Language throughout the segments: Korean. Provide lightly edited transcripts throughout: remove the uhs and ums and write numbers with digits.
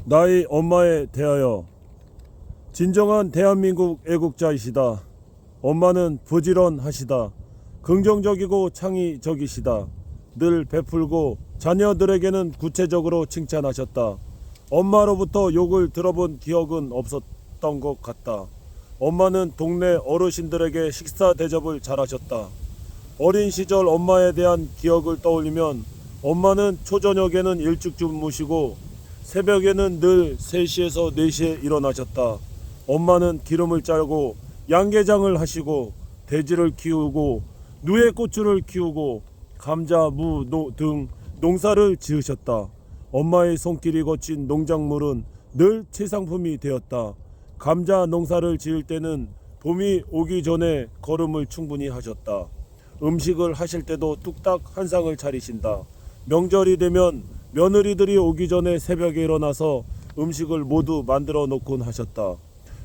나의 엄마에 대하여. 진정한 대한민국 애국자이시다. 엄마는 부지런하시다. 긍정적이고 창의적이시다. 늘 베풀고 자녀들에게는 구체적으로 칭찬하셨다. 엄마로부터 욕을 들어본 기억은 없었던 것 같다. 엄마는 동네 어르신들에게 식사 대접을 잘하셨다. 어린 시절 엄마에 대한 기억을 떠올리면 엄마는 초저녁에는 일찍 주무시고 새벽에는 늘 3시에서 4시에 일어나셨다. 엄마는 기름을 짜고 양계장을 하시고 돼지를 키우고 누에고추를 키우고 감자, 무 등 농사를 지으셨다. 엄마의 손길이 거친 농작물은 늘 치상품이 되었다. 감자 농사를 지을 때는 봄이 오기 전에 거름을 충분히 하셨다. 음식을 하실 때도 뚝딱 한 상을 차리신다. 명절이 되면 며느리들이 오기 전에 새벽에 일어나서 음식을 모두 만들어 놓곤 하셨다.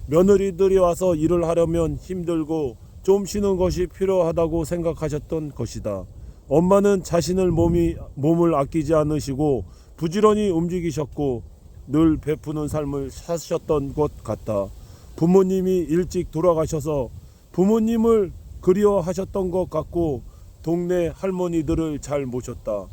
며느리들이 와서 일을 하려면 힘들고 좀 쉬는 것이 필요하다고 생각하셨던 것이다. 엄마는 자신을 몸을 아끼지 않으시고 부지런히 움직이셨고 늘 베푸는 삶을 사셨던 것 같다. 부모님이 일찍 돌아가셔서 부모님을 그리워하셨던 것 같고 동네 할머니들을 잘 모셨다.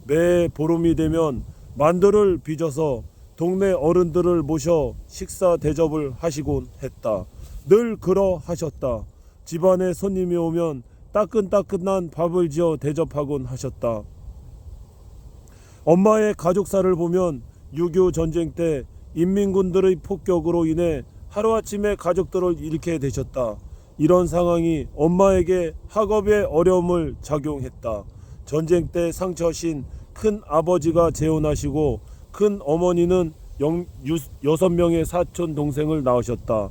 매 보름이 되면 만두를 빚어서 동네 어른들을 모셔 식사 대접을 하시곤 했다. 늘 그러하셨다. 집안에 손님이 오면 따끈따끈한 밥을 지어 대접하곤 하셨다. 엄마의 가족사를 보면 6.25 전쟁 때 인민군들의 폭격으로 인해 하루아침에 가족들을 잃게 되셨다. 이런 상황이 엄마에게 학업에 어려움을 작용했다. 전쟁 때 상처신 큰 아버지가 재혼하시고 큰 어머니는 6명의 사촌 동생을 낳으셨다.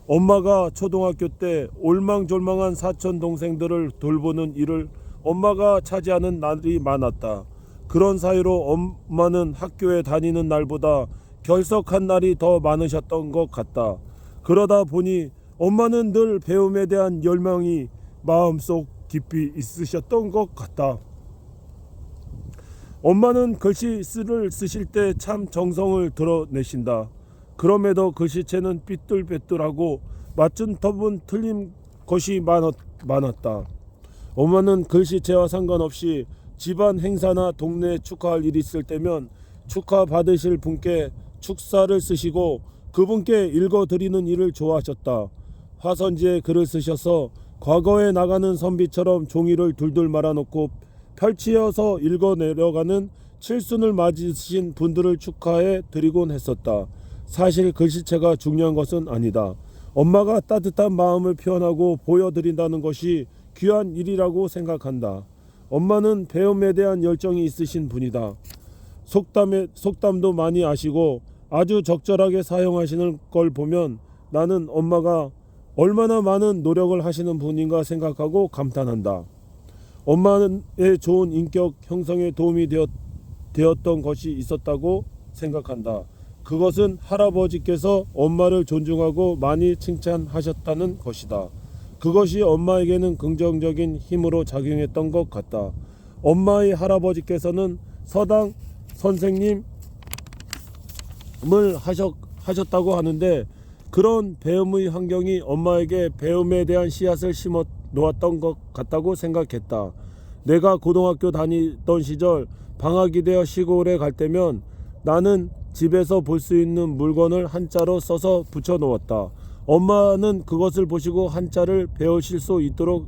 엄마가 초등학교 때 올망졸망한 사촌 동생들을 돌보는 일을 엄마가 차지하는 날이 많았다. 그런 사이로 엄마는 학교에 다니는 날보다 결석한 날이 더 많으셨던 것 같다. 그러다 보니 엄마는 늘 배움에 대한 열망이 마음속 깊이 있으셨던 것 같다. 엄마는 글씨를 쓰실 때 참 정성을 드러내신다. 그럼에도 글씨체는 삐뚤빼뚤하고 맞춘 톱은 틀린 것이 많았다. 엄마는 글씨체와 상관없이 집안 행사나 동네 축하할 일이 있을 때면 축하 받으실 분께 축사를 쓰시고 그분께 읽어드리는 일을 좋아하셨다. 화선지에 글을 쓰셔서 과거에 나가는 선비처럼 종이를 둘둘 말아놓고 펼치어서 읽어 내려가는 칠순을 맞으신 분들을 축하해 드리곤 했었다. 사실 글씨체가 중요한 것은 아니다. 엄마가 따뜻한 마음을 표현하고 보여드린다는 것이 귀한 일이라고 생각한다. 엄마는 배움에 대한 열정이 있으신 분이다. 속담도 많이 아시고 아주 적절하게 사용하시는 걸 보면 나는 엄마가 얼마나 많은 노력을 하시는 분인가 생각하고 감탄한다. 엄마의 좋은 인격 형성에 도움이 되었던 것이 있었다고 생각한다. 그것은 할아버지께서 엄마를 존중하고 많이 칭찬하셨다는 것이다. 그것이 엄마에게는 긍정적인 힘으로 작용했던 것 같다. 엄마의 할아버지께서는 서당 선생님을 하셨다고 하는데 그런 배움의 환경이 엄마에게 배움에 대한 씨앗을 심어 놓았던 것 같다고 생각했다. 내가 고등학교 다니던 시절 방학이 되어 시골에 갈 때면 나는 집에서 볼 수 있는 물건을 한자로 써서 붙여 놓았다. 엄마는 그것을 보시고 한자를 배우실 수 있도록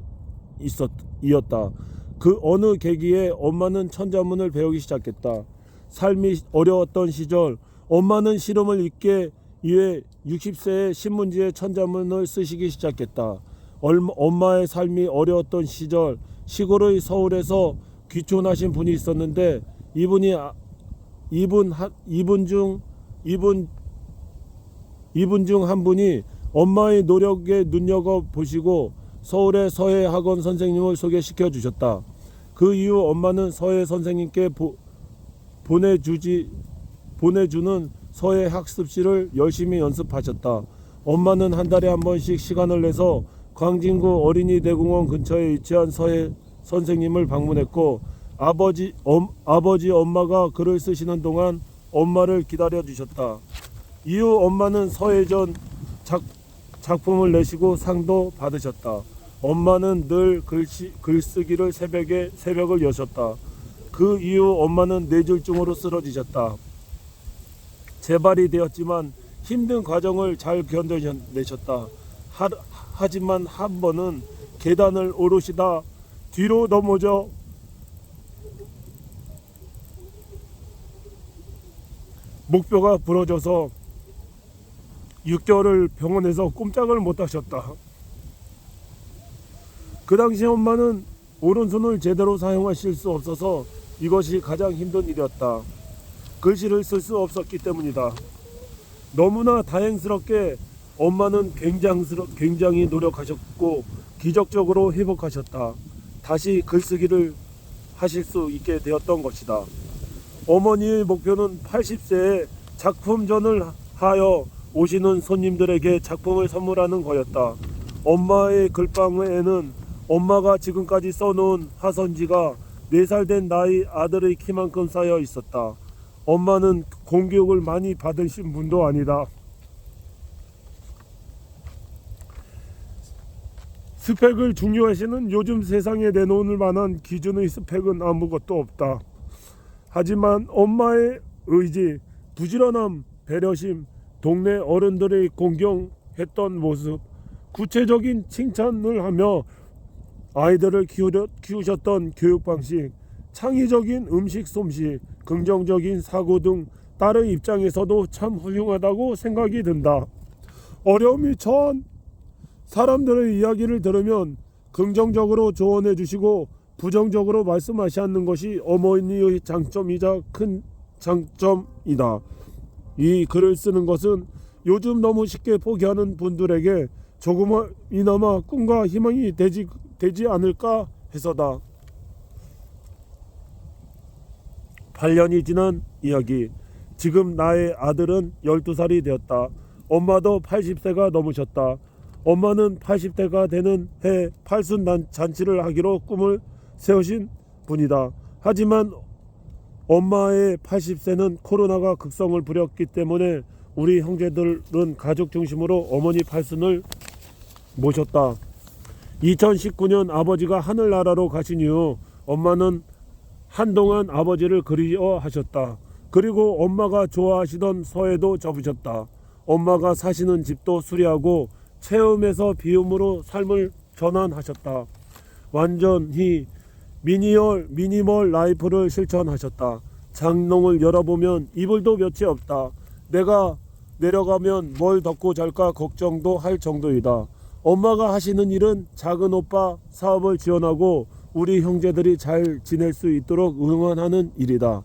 이었다. 그 어느 계기에 엄마는 천자문을 배우기 시작했다. 삶이 어려웠던 시절 엄마는 시름을 잊기 위해 60세에 신문지에 천자문을 쓰시기 시작했다. 엄마의 삶이 어려웠던 시절 시골의 서울에서 귀촌하신 분이 있었는데 이분 중 한 분이 엄마의 노력에 눈여겨 보시고 서울의 서예 학원 선생님을 소개시켜 주셨다. 그 이후 엄마는 서예 선생님께 보내주는 서예 학습실을 열심히 연습하셨다. 엄마는 한 달에 한 번씩 시간을 내서 광진구 어린이대공원 근처에 위치한 서예 선생님을 방문했고 아버지 엄마가 글을 쓰시는 동안 엄마를 기다려 주셨다. 이후 엄마는 서예전 작품을 내시고 상도 받으셨다. 엄마는 늘 글쓰기를 새벽을 여셨다. 그 이후 엄마는 뇌졸중으로 쓰러지셨다. 재발이 되었지만 힘든 과정을 잘 견뎌내셨다. 하지만 한 번은 계단을 오르시다 뒤로 넘어져 목뼈가 부러져서 6개월을 병원에서 꼼짝을 못하셨다. 그 당시 엄마는 오른손을 제대로 사용하실 수 없어서 이것이 가장 힘든 일이었다. 글씨를 쓸 수 없었기 때문이다. 너무나 다행스럽게 엄마는 굉장히 노력하셨고 기적적으로 회복하셨다. 다시 글쓰기를 하실 수 있게 되었던 것이다. 어머니의 목표는 80세에 작품전을 하여 오시는 손님들에게 작품을 선물하는 거였다. 엄마의 글방에는 엄마가 지금까지 써놓은 화선지가 4살 된 나이 아들의 키만큼 쌓여 있었다. 엄마는 공교육을 많이 받으신 분도 아니다. 스펙을 중요하시는 요즘 세상에 내놓을 만한 기준의 스펙은 아무것도 없다. 하지만 엄마의 의지, 부지런함, 배려심, 동네 어른들의 공경했던 모습, 구체적인 칭찬을 하며 아이들을 키우셨던 교육 방식, 창의적인 음식 솜씨, 긍정적인 사고 등 딸의 입장에서도 참 훌륭하다고 생각이 든다. 어려움이 처한 사람들의 이야기를 들으면 긍정적으로 조언해 주시고 부정적으로 말씀하지 않는 것이 어머니의 장점이자 큰 장점이다. 이 글을 쓰는 것은 요즘 너무 쉽게 포기하는 분들에게 조금이나마 꿈과 희망이 되지 않을까 해서다. 8년이 지난 이야기. 지금 나의 아들은 12살이 되었다. 엄마도 80세가 넘으셨다. 엄마는 80대가 되는 해 팔순 잔치를 하기로 꿈을 세우신 분이다. 하지만 엄마의 80세는 코로나가 극성을 부렸기 때문에 우리 형제들은 가족 중심으로 어머니 팔순을 모셨다. 2019년 아버지가 하늘나라로 가신 이후 엄마는 한동안 아버지를 그리워하셨다. 그리고 엄마가 좋아하시던 서예도 접으셨다. 엄마가 사시는 집도 수리하고 체험에서 비움으로 삶을 전환하셨다. 완전히 미니멀 라이프를 실천하셨다. 장롱을 열어보면 이불도 몇이 없다. 내가 내려가면 뭘 덮고 잘까 걱정도 할 정도이다. 엄마가 하시는 일은 작은 오빠 사업을 지원하고 우리 형제들이 잘 지낼 수 있도록 응원하는 일이다.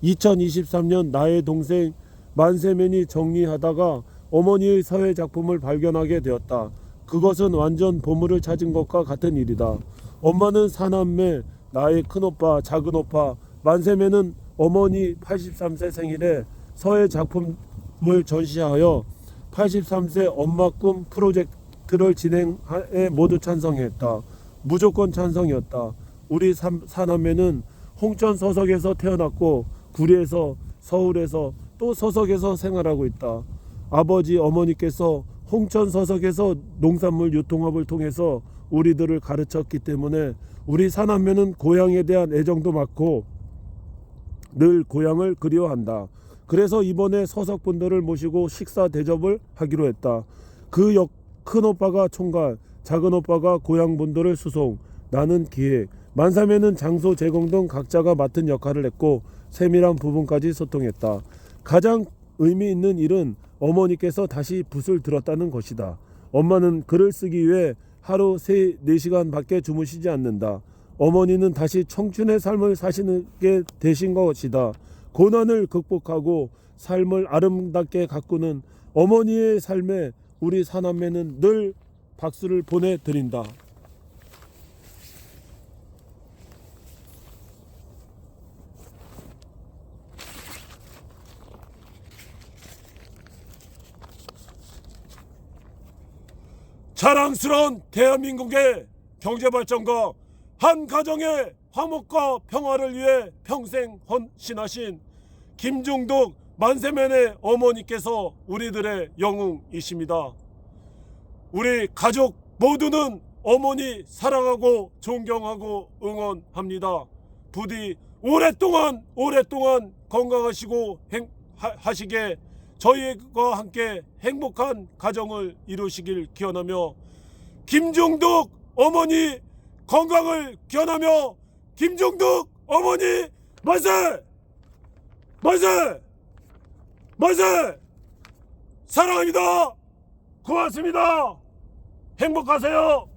2023년 나의 동생 만세맨이 정리하다가 어머니의 서예 작품을 발견하게 되었다. 그것은 완전 보물을 찾은 것과 같은 일이다. 엄마는 사남매, 나의 큰오빠, 작은오빠, 만세맨은 어머니 83세 생일에 서예 작품을 전시하여 83세 엄마 꿈 프로젝트를 진행해 모두 찬성했다. 무조건 찬성이었다. 우리 사남매는 홍천 서석에서 태어났고 구리에서, 서울에서, 또 서석에서 생활하고 있다. 아버지 어머니께서 홍천 서석에서 농산물 유통업을 통해서 우리들을 가르쳤기 때문에 우리 사남매는 고향에 대한 애정도 많고 늘 고향을 그리워한다. 그래서 이번에 서석분들을 모시고 식사 대접을 하기로 했다. 그 큰오빠가 총괄, 작은오빠가 고향분들을 수송, 나는 기획, 만사매는 장소 제공 등 각자가 맡은 역할을 했고 세밀한 부분까지 소통했다. 가장 의미 있는 일은 어머니께서 다시 붓을 들었다는 것이다. 엄마는 글을 쓰기 위해 하루 4시간 밖에 주무시지 않는다. 어머니는 다시 청춘의 삶을 사시게 되신 것이다. 고난을 극복하고 삶을 아름답게 가꾸는 어머니의 삶에 우리 사남매는 늘 박수를 보내드린다. 자랑스러운 대한민국의 경제발전과 한 가정의 화목과 평화를 위해 평생 헌신하신 김중덕 만세면의 어머니께서 우리들의 영웅이십니다. 우리 가족 모두는 어머니 사랑하고 존경하고 응원합니다. 부디 오랫동안 건강하시고 하시게 저희와 함께 행복한 가정을 이루시길 기원하며 김중덕 어머니 건강을 기원하며 김중덕 어머니 만세! 만세! 만세! 사랑합니다. 고맙습니다. 행복하세요.